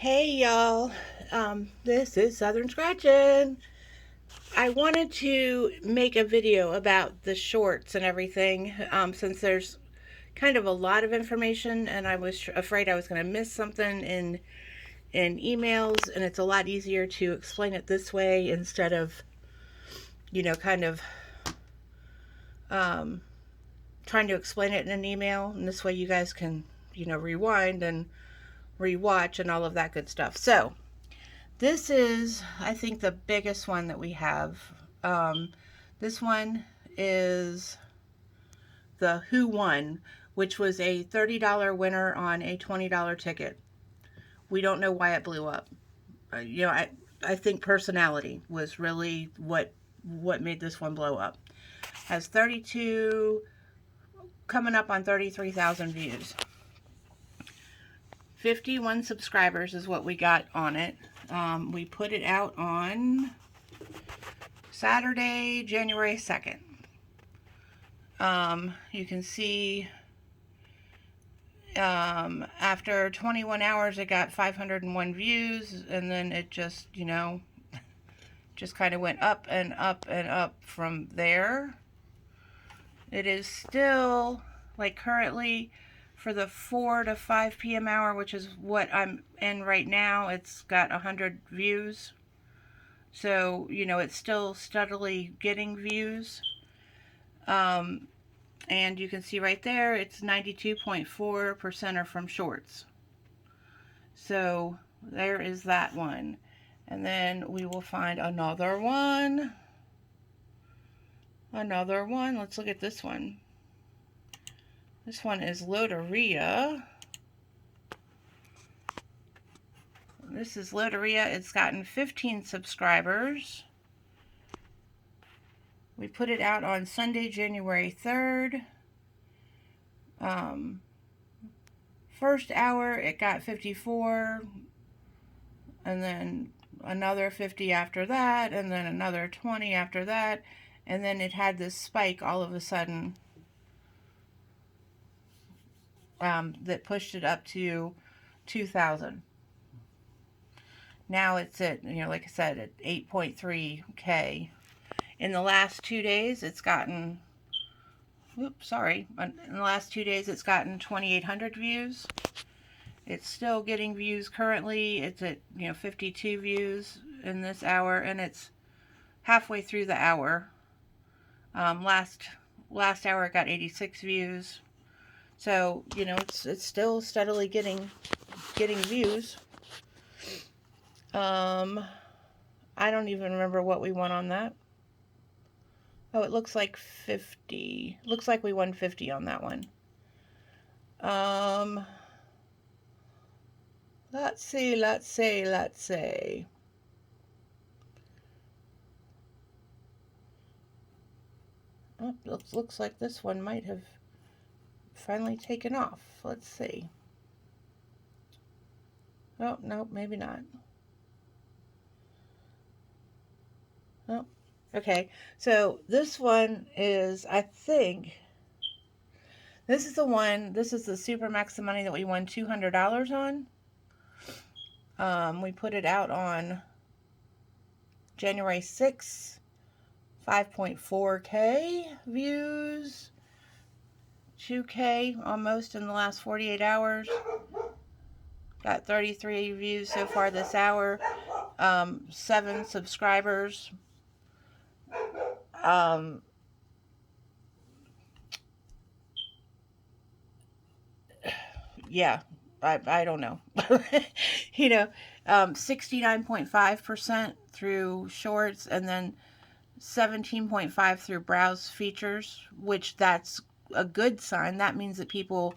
Hey y'all, this is Southern Scratchin'. I wanted to make a video about the shorts and everything, since there's kind of a lot of information, and I was afraid I was going to miss something in emails, and it's a lot easier to explain it this way instead of, kind of um, trying to explain it in an email. And this way, you guys can, rewind and rewatch and all of that good stuff. So, this is, I think, the biggest one that we have. Um, this one is the Who Won, which was a $30 winner on a $20 ticket. We don't know why it blew up. I think personality was really what made this one blow up. Has 32, coming up on 33,000 views. 51 subscribers is what we got on it. We put it out on Saturday, January 2nd. You can see after 21 hours it got 501 views, and then it just, just kind of went up and up and up from there. It is still, like, currently for the 4 to 5 p.m. hour, which is what I'm in right now, it's got 100 views. So, it's still steadily getting views. And you can see right there, it's 92.4% are from shorts. So there is that one. And then we will find another one. Let's look at this one. This one is Loteria. This is Loteria. It's gotten 15 subscribers. We put it out on Sunday, January 3rd. First hour, it got 54, and then another 50 after that, and then another 20 after that, and then it had this spike all of a sudden that pushed it up to 2,000. Now it's at, like I said, at 8.3K. In the last 2 days, it's gotten, in the last 2 days, it's gotten 2,800 views. It's still getting views currently. It's at, 52 views in this hour, and it's halfway through the hour. Last hour it got 86 views. So, it's still steadily getting views. I don't even remember what we won on that. Oh, it looks like 50. Looks like we won 50 on that one. Let's see. Oh, looks like this one might have finally taken off. Let's see. Oh, no, maybe not. Oh, okay. So this one is, I think, this is the super max of money that we won $200 on. We put it out on January 6th, 5.4K views, 2K almost in the last 48 hours. Got 33 views so far this hour, 7 subscribers. Yeah, I don't know. 69.5% through shorts, and then 17.5 through browse features, which that's a good sign. That means that people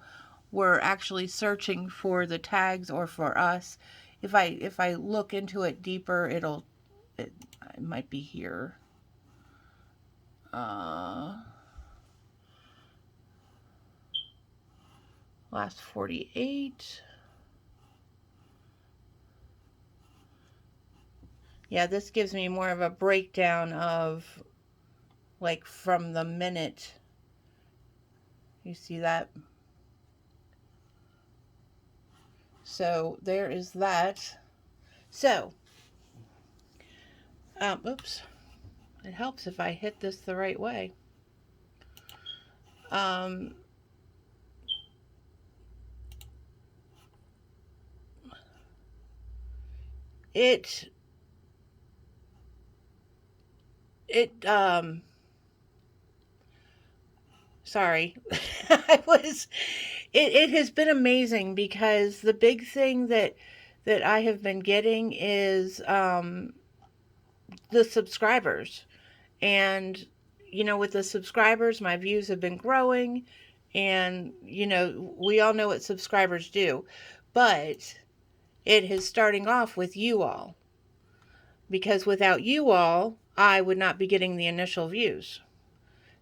were actually searching for the tags or for us. If I look into it deeper, it might be here. Last 48. Yeah, this gives me more of a breakdown of, like, from the minute. You see that? So there is that. So, oops, it helps if I hit this the right way. Um, it, it, sorry, it has been amazing because the big thing that I have been getting is, the subscribers. And, with the subscribers, my views have been growing. And, we all know what subscribers do. But it is starting off with you all. Because without you all, I would not be getting the initial views.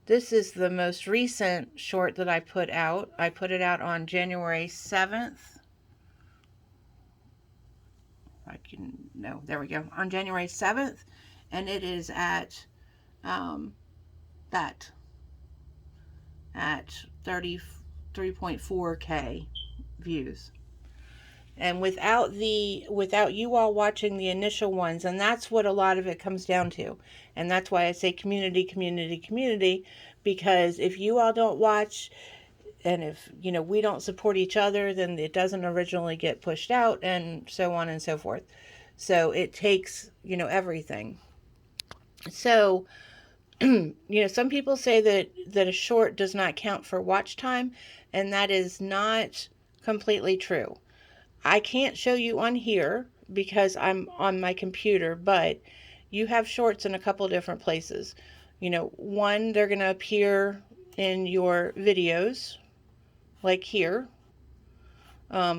This is the most recent short that I put out. I put it out on January 7th. There we go. On January 7th. And it is at that at 33.4K views. And without you all watching the initial ones, and that's what a lot of it comes down to. And that's why I say community, community, community, because if you all don't watch, and if we don't support each other, then it doesn't originally get pushed out, and so on and so forth. So it takes everything. So some people say that a short does not count for watch time, and that is not completely true. I can't show you on here because I'm on my computer, but you have shorts in a couple different places. One, they're going to appear in your videos, like here.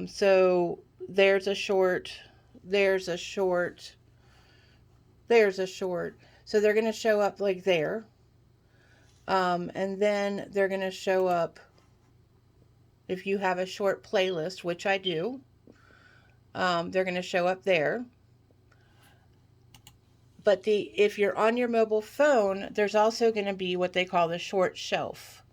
So there's a short, there's a short, there's a short. So they're going to show up like there. And then they're going to show up if you have a short playlist, which I do. They're going to show up there. But if you're on your mobile phone, there's also going to be what they call the short shelf.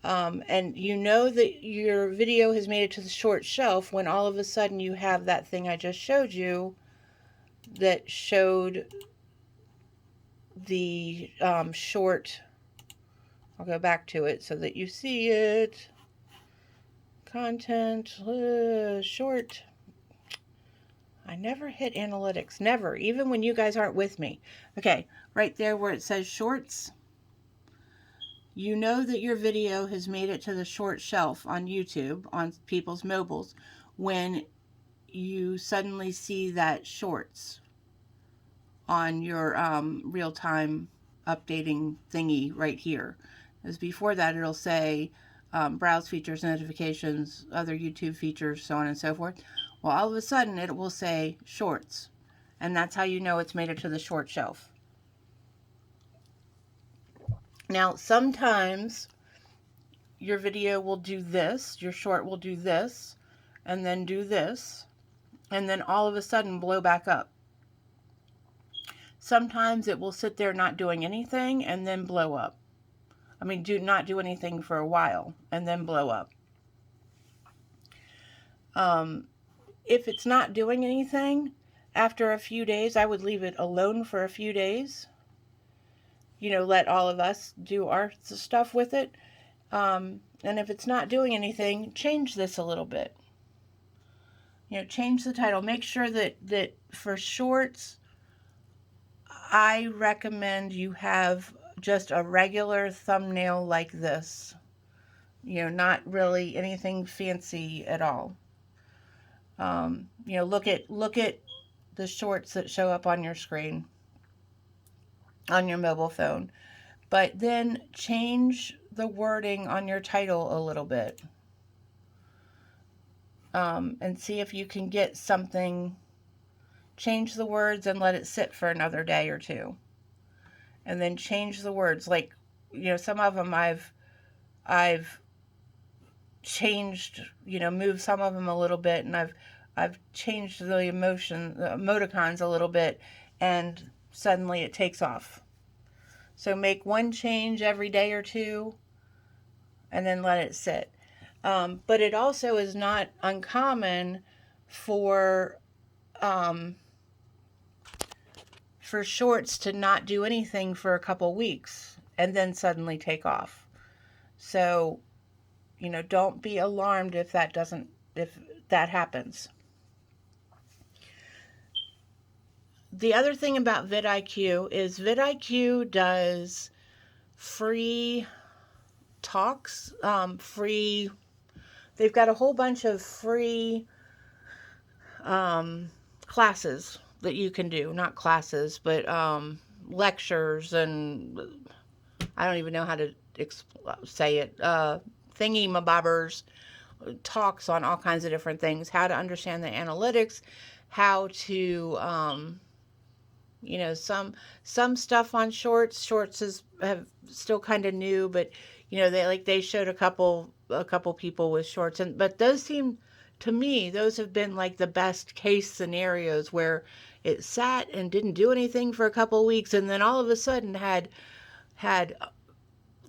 And that your video has made it to the short shelf when all of a sudden you have that thing I just showed you that showed the short. I'll go back to it so that you see it. Content, short. I never hit analytics. Never. Even when you guys aren't with me. Okay. Right there where it says shorts. You know that your video has made it to the short shelf on YouTube, on people's mobiles, when you suddenly see that shorts on your real-time updating thingy right here. As before that, it'll say browse features, notifications, other YouTube features, so on and so forth. Well, all of a sudden, it will say shorts. And that's how you know it's made it to the short shelf. Now, sometimes your video will do this, your short will do this, and then do this, and then all of a sudden blow back up. Sometimes it will sit there not doing anything and then blow up. Not do anything for a while and then blow up. If it's not doing anything, after a few days, I would leave it alone for a few days. Let all of us do our stuff with it. And if it's not doing anything, change this a little bit. Change the title. Make sure that for shorts, I recommend you have just a regular thumbnail like this. Not really anything fancy at all. Look at the shorts that show up on your screen on your mobile phone. But then change the wording on your title a little bit. And see if you can get something. Change the words and let it sit for another day or two. And then change the words. Like, some of them I've changed, moved some of them a little bit, and I've changed the emoticons a little bit, and suddenly it takes off. So make one change every day or two, and then let it sit. But it also is not uncommon for shorts to not do anything for a couple weeks and then suddenly take off. So, don't be alarmed if that happens. The other thing about vidIQ is vidIQ does free talks, they've got a whole bunch of free classes that you can do. Not classes, but lectures, and I don't even know how to say it. Thingy-mabobbers, talks on all kinds of different things, how to understand the analytics, how to, some stuff on shorts. Shorts have still kind of new, but they showed a couple people with shorts, but those seem to me, those have been like the best case scenarios where it sat and didn't do anything for a couple of weeks, and then all of a sudden had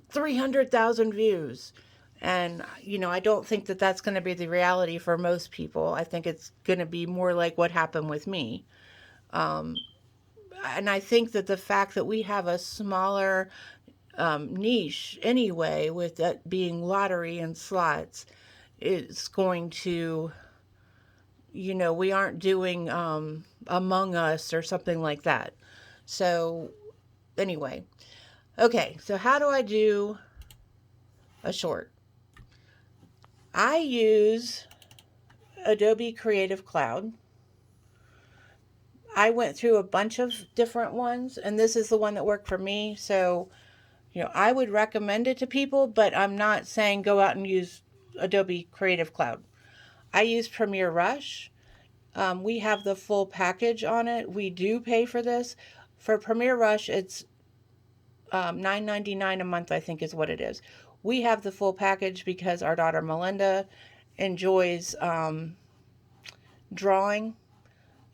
300,000 views. And, I don't think that that's going to be the reality for most people. I think it's going to be more like what happened with me. And I think that the fact that we have a smaller niche anyway, with that being lottery and slots, is going to, we aren't doing Among Us or something like that. So anyway, okay, so how do I do a short? I use Adobe Creative Cloud. I went through a bunch of different ones, and this is the one that worked for me. So, I would recommend it to people, but I'm not saying go out and use Adobe Creative Cloud. I use Premiere Rush. We have the full package on it. We do pay for this. For Premiere Rush, it's $9.99 a month, I think is what it is. We have the full package because our daughter Melinda enjoys drawing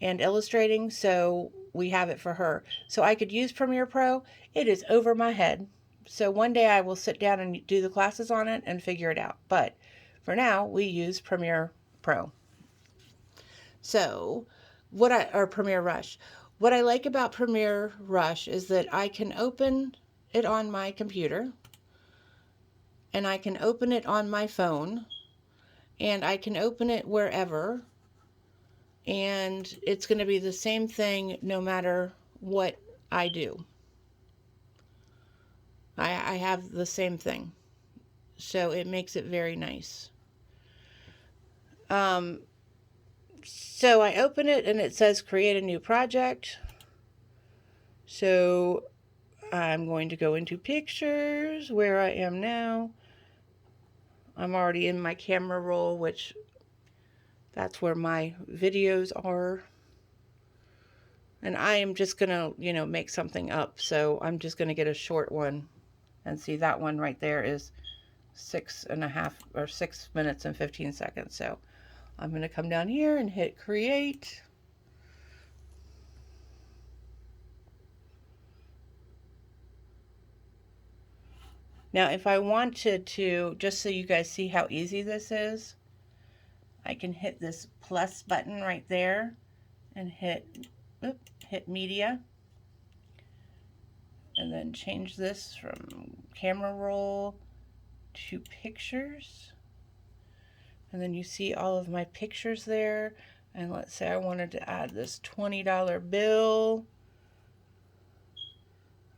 and illustrating, so we have it for her. So I could use Premiere Pro. It is over my head. So one day I will sit down and do the classes on it and figure it out. But for now, we use Premiere Pro. So Premiere Rush. What I like about Premiere Rush is that I can open it on my computer, and I can open it on my phone, and I can open it wherever, and it's going to be the same thing no matter what I do. I have the same thing, so it makes it very nice. So I open it and it says create a new project. So I'm going to go into pictures where I am now. I'm already in my camera roll, which that's where my videos are. And I am just going to, make something up. So I'm just going to get a short one. And see, that one right there is 6 minutes and 15 seconds. So I'm going to come down here and hit create. Now, if I wanted to, just so you guys see how easy this is, I can hit this plus button right there and hit media. And then change this from camera roll to pictures. And then you see all of my pictures there. And let's say I wanted to add this $20 bill.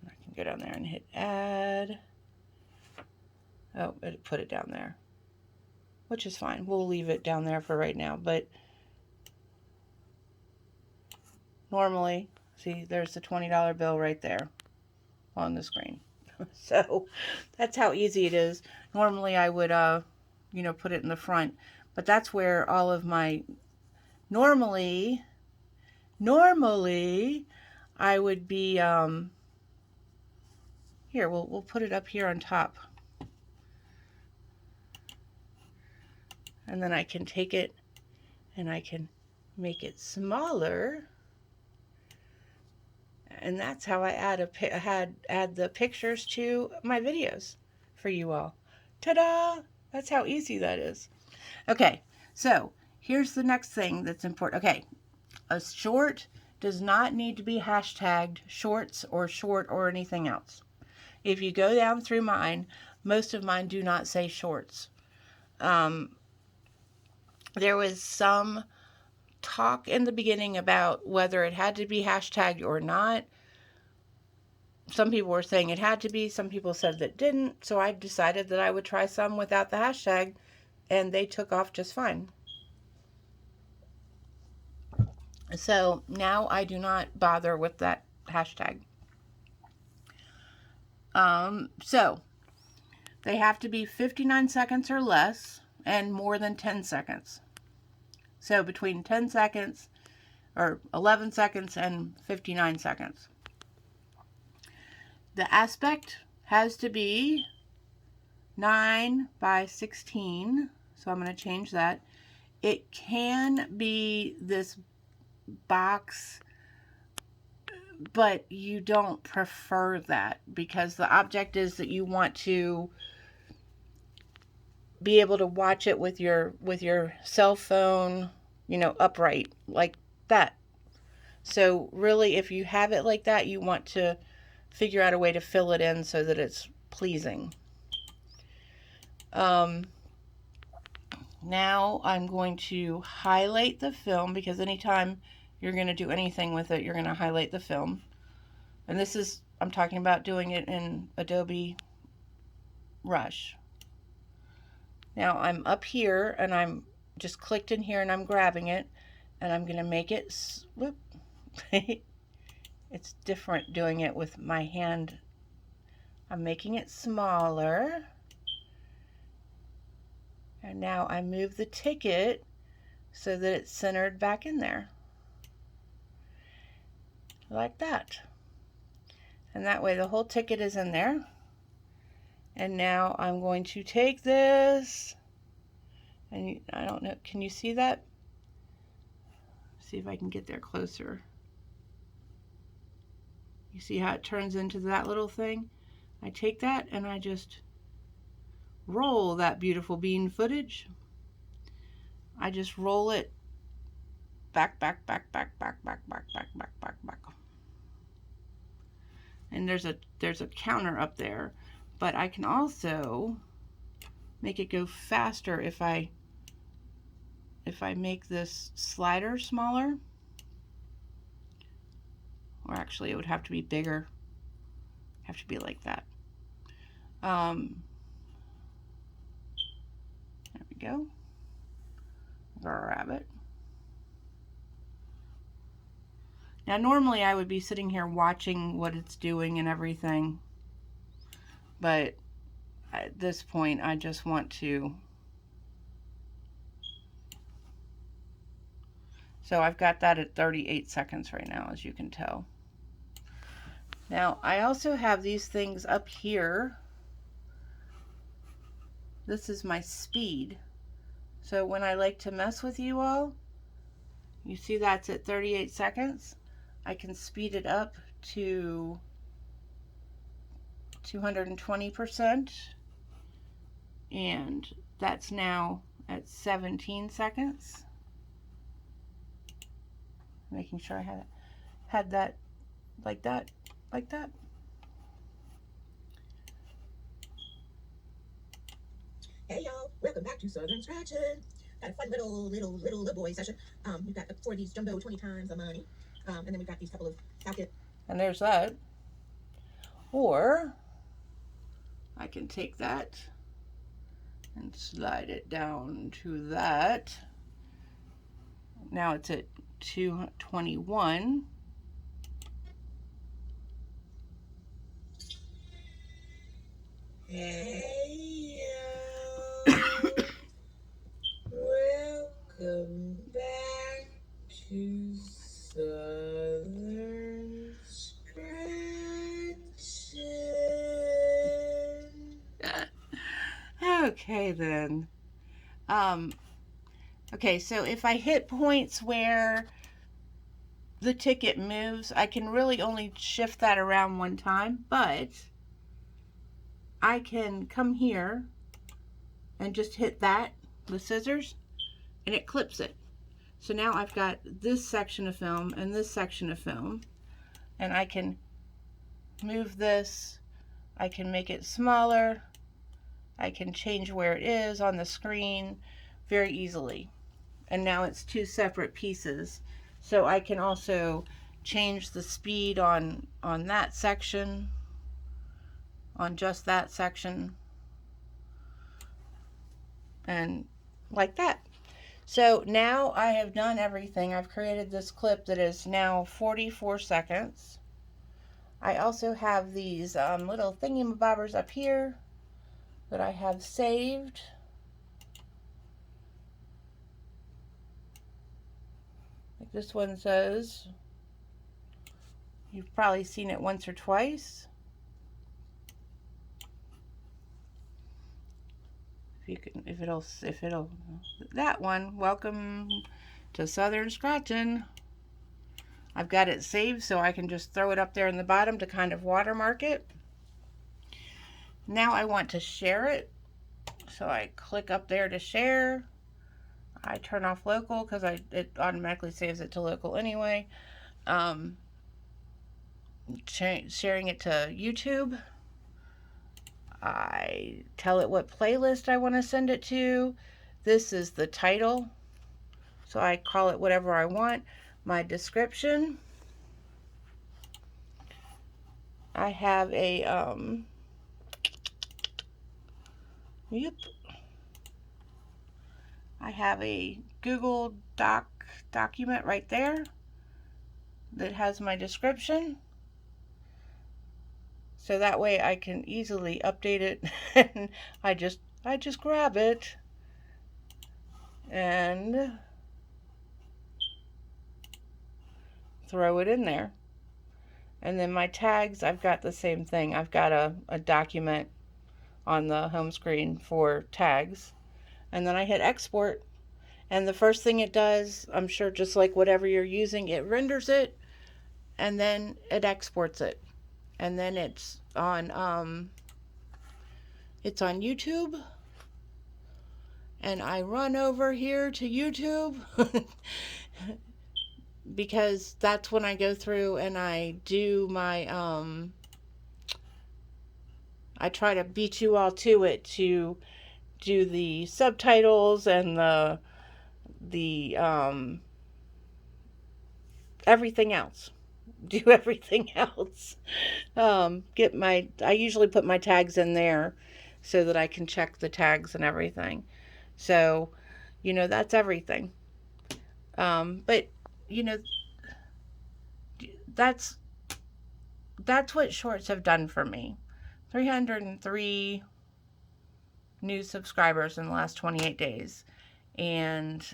I can go down there and hit add. Oh, it put it down there, which is fine. We'll leave it down there for right now. But normally, see, there's the $20 bill right there on the screen. So that's how easy it is. Normally I would, put it in the front, but that's where all of my, normally I would be, here, we'll put it up here on top. And then I can take it and I can make it smaller. And that's how I add the pictures to my videos for you all. Ta-da! That's how easy that is. Okay, so here's the next thing that's important. Okay, a short does not need to be hashtagged shorts or short or anything else. If you go down through mine, most of mine do not say shorts. There was some talk in the beginning about whether it had to be hashtagged or not. Some people were saying it had to be, some people said that it didn't, so I decided that I would try some without the hashtag, and they took off just fine. So now I do not bother with that hashtag. So they have to be 59 seconds or less and more than 10 seconds. So between 10 seconds or 11 seconds and 59 seconds. The aspect has to be 9 by 16. So I'm going to change that. It can be this box, but you don't prefer that because the object is that you want to be able to watch it with your cell phone, upright like that. So really, if you have it like that, you want to figure out a way to fill it in so that it's pleasing. Now I'm going to highlight the film, because anytime you're going to do anything with it, you're going to highlight the film. And this is, I'm talking about doing it in Adobe Rush. Now I'm up here and I'm just clicked in here and I'm grabbing it and I'm going to make it, whoop. It's different doing it with my hand. I'm making it smaller. And now I move the ticket so that it's centered back in there. Like that. And that way the whole ticket is in there. And now I'm going to take this, and I don't know, can you see that? See if I can get there closer. You see how it turns into that little thing? I take that and I just roll that beautiful bean footage. I just roll it back. And there's a counter up there, but I can also make it go faster if I make this slider smaller. Or actually it would have to be bigger. Have to be like that. There we go. Grab it. Now normally I would be sitting here watching what it's doing and everything, but at this point I just want to. So I've got that at 38 seconds right now, as you can tell. Now I also have these things up here. This is my speed. So when I like to mess with you all, you see that's at 38 seconds. I can speed it up to 220%, and that's now at 17 seconds. Making sure I had that like that. Hey y'all, welcome back to Southern Scratching. Got a fun little boy session. We've got 4 of these jumbo 20 times the money. And then we've got these couple of pocket. And there's that. Or I can take that and slide it down to that. Now it's at 221. Hey welcome back to Southern Scratching. Okay then. Okay, so if I hit points where the ticket moves, I can really only shift that around one time, but I can come here and just hit that with scissors, and it clips it. So now I've got this section of film and this section of film, and I can move this, I can make it smaller, I can change where it is on the screen very easily. And now it's two separate pieces. So I can also change the speed on that section, on just that section, and like that. So now I have done everything. I've created this clip that is now 44 seconds. I also have these little thingy-mabobbers up here that I have saved. Like this one says, you've probably seen it once or twice. If it'll, that one, welcome to Southern Scratching. I've got it saved so I can just throw it up there in the bottom to kind of watermark it. Now I want to share it. So I click up there to share. I turn off local because it automatically saves it to local anyway. Sharing it to YouTube. I tell it what playlist I want to send it to. This is the title. So I call it whatever I want. My description. I have a yep. I have a Google document right there that has my description. So that way I can easily update it and I just grab it and throw it in there. And then my tags, I've got the same thing. I've got a document on the home screen for tags. And then I hit export. And the first thing it does, I'm sure just like whatever you're using, it renders it and then it exports it. And then it's on YouTube. And I run over here to YouTube because that's when I go through and I do my I try to beat you all to it to do the subtitles and the everything else. Do everything else. I usually put my tags in there so that I can check the tags and everything. So, that's everything. But you know, that's what shorts have done for me. 303 new subscribers in the last 28 days. And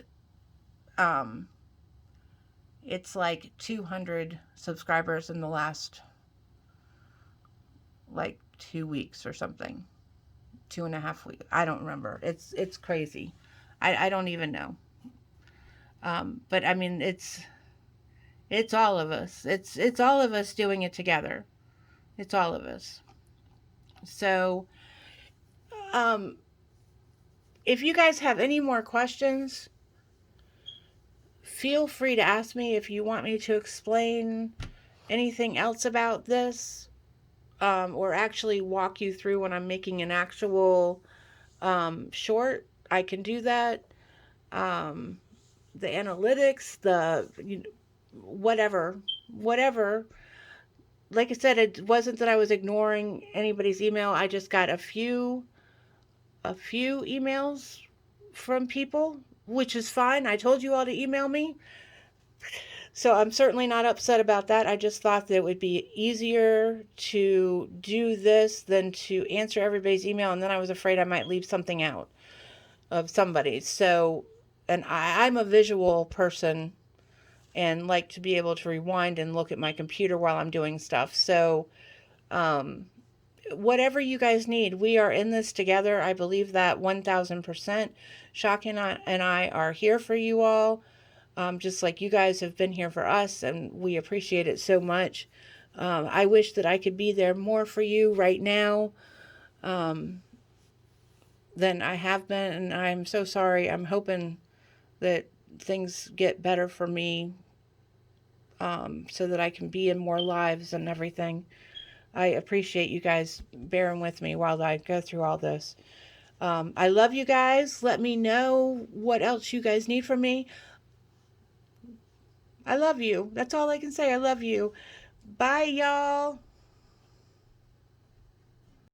it's like 200 subscribers in the last like 2 weeks or something. 2.5 weeks. I don't remember. It's crazy. I don't even know. But I mean, it's all of us. It's all of us doing it together. It's all of us. So, if you guys have any more questions, feel free to ask me if you want me to explain anything else about this, or actually walk you through when I'm making an actual short. I can do that. The analytics, whatever. Like I said, it wasn't that I was ignoring anybody's email. I just got a few emails from people, which is fine. I told you all to email me. So I'm certainly not upset about that. I just thought that it would be easier to do this than to answer everybody's email. And then I was afraid I might leave something out of somebody's. So, and I'm a visual person and like to be able to rewind and look at my computer while I'm doing stuff. So, whatever you guys need, we are in this together. I believe that 1000%. Shocky and I are here for you all, just like you guys have been here for us, and we appreciate it so much. I wish that I could be there more for you right now than I have been, and I'm so sorry. I'm hoping that things get better for me, so that I can be in more lives and everything. I appreciate you guys bearing with me while I go through all this. I love you guys. Let me know what else you guys need from me. I love you. That's all I can say. I love you. Bye, y'all.